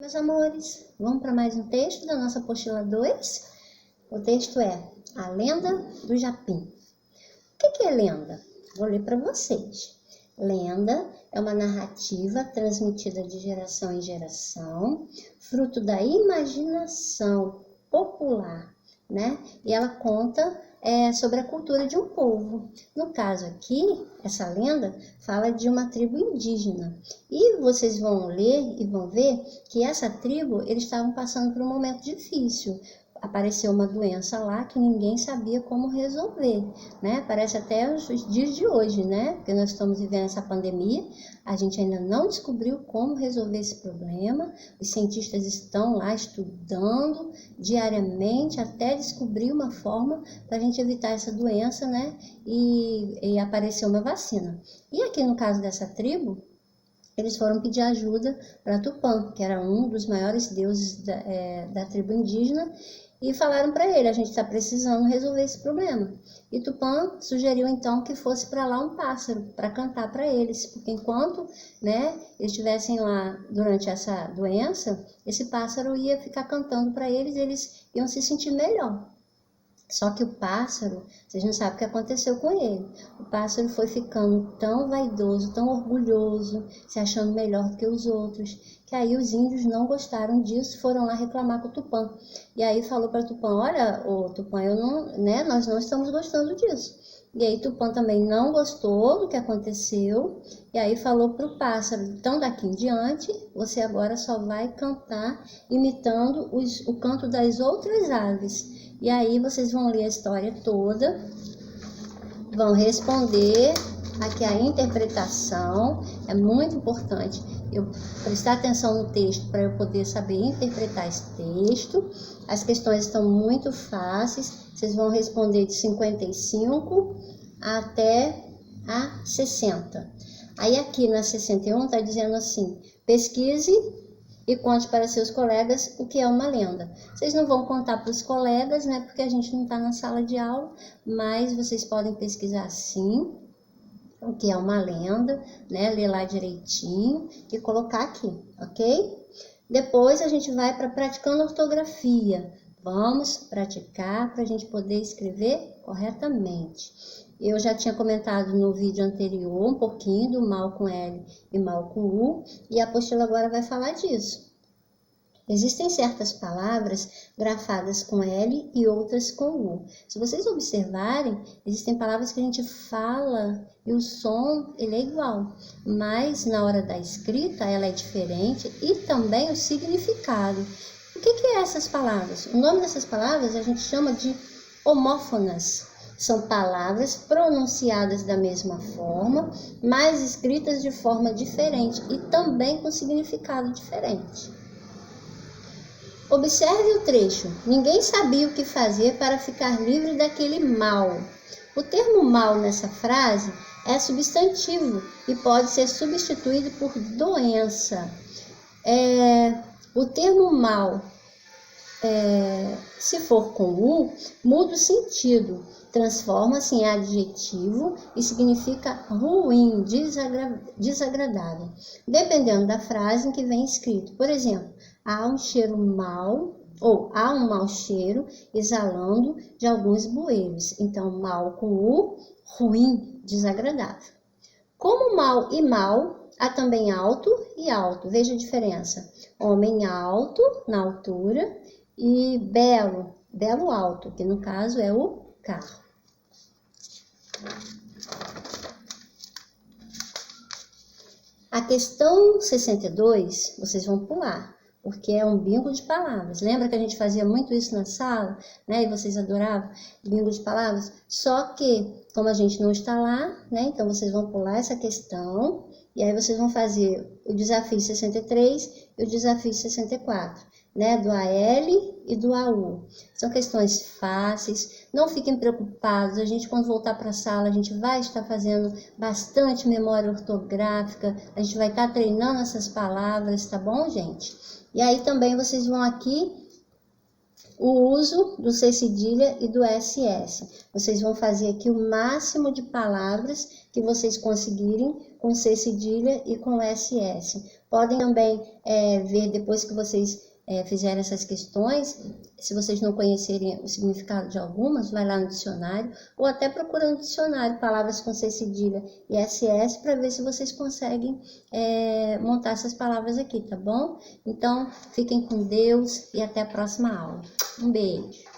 Meus amores, vamos para mais um texto da nossa apostila 2. O texto é A Lenda do Japim. O que é lenda? Vou ler para vocês. Lenda é uma narrativa transmitida de geração em geração, fruto da imaginação popular, né? E ela conta sobre a cultura de um povo. No caso aqui, essa lenda fala de uma tribo indígena. E vocês vão ler e vão ver que essa tribo, eles estavam passando por um momento difícil. Apareceu uma doença lá que ninguém sabia como resolver, né? Parece até os dias de hoje, né? Porque nós estamos vivendo essa pandemia, a gente ainda não descobriu como resolver esse problema. Os cientistas estão lá estudando diariamente até descobrir uma forma para a gente evitar essa doença, né? E apareceu uma vacina. E aqui no caso dessa tribo, eles foram pedir ajuda para Tupã, que era um dos maiores deuses da tribo indígena, e falaram para ele, a gente está precisando resolver esse problema. E Tupã sugeriu então que fosse para lá um pássaro, para cantar para eles, porque enquanto, né, eles estivessem lá durante essa doença, esse pássaro ia ficar cantando para eles, eles iam se sentir melhor. Só que o pássaro, vocês não sabem o que aconteceu com ele. O pássaro foi ficando tão vaidoso, tão orgulhoso, se achando melhor do que os outros, que aí os índios não gostaram disso, foram lá reclamar com o Tupã. E aí falou para Tupã, olha, ô Tupã, nós não estamos gostando disso. E aí Tupã também não gostou do que aconteceu, e aí falou para o pássaro, então daqui em diante, você agora só vai cantar imitando o canto das outras aves. E aí vocês vão ler a história toda, vão responder aqui a interpretação, é muito importante eu prestar atenção no texto para eu poder saber interpretar esse texto. As questões estão muito fáceis, vocês vão responder de 55 até a 60. Aí aqui na 61 está dizendo assim, pesquise e conte para seus colegas o que é uma lenda. Vocês não vão contar para os colegas, né, porque a gente não está na sala de aula, mas vocês podem pesquisar sim o que é uma lenda, né, ler lá direitinho e colocar aqui, ok? Depois a gente vai para praticando ortografia. Vamos praticar para a gente poder escrever corretamente. Eu já tinha comentado no vídeo anterior um pouquinho do mal com L e mal com U, e a apostila agora vai falar disso. Existem certas palavras grafadas com L e outras com U. Se vocês observarem, existem palavras que a gente fala e o som ele é igual, mas na hora da escrita ela é diferente e também o significado. O que é essas palavras? O nome dessas palavras a gente chama de homófonas. São palavras pronunciadas da mesma forma, mas escritas de forma diferente e também com significado diferente. Observe o trecho. Ninguém sabia o que fazer para ficar livre daquele mal. O termo mal nessa frase é substantivo e pode ser substituído por doença. O termo mal, se for com U, muda o sentido. Transforma-se em adjetivo e significa ruim, desagradável, dependendo da frase em que vem escrito. Por exemplo, há um cheiro mau, ou há um mau cheiro exalando de alguns bueiros. Então, mal com U, ruim, desagradável. Como mal e mal, há também alto e alto. Veja a diferença. Homem alto, na altura, e belo, belo alto, que no caso é o carro. A questão 62, vocês vão pular, porque é um bingo de palavras. Lembra que a gente fazia muito isso na sala, né? E vocês adoravam bingo de palavras? Só que, como a gente não está lá, né? Então vocês vão pular essa questão e aí vocês vão fazer o desafio 63 e o desafio 64, né? Do AL e do AU. São questões fáceis, não fiquem preocupados, a gente quando voltar para a sala, a gente vai estar fazendo bastante memória ortográfica, a gente vai estar treinando essas palavras, tá bom, gente? E aí também vocês vão aqui o uso do C cedilha e do SS. Vocês vão fazer aqui o máximo de palavras que vocês conseguirem com C cedilha e com SS. Podem também ver depois que vocês fizerem essas questões, se vocês não conhecerem o significado de algumas, vai lá no dicionário, ou até procura no dicionário palavras com C cedilha e SS para ver se vocês conseguem montar essas palavras aqui, tá bom? Então, fiquem com Deus e até a próxima aula. Um beijo!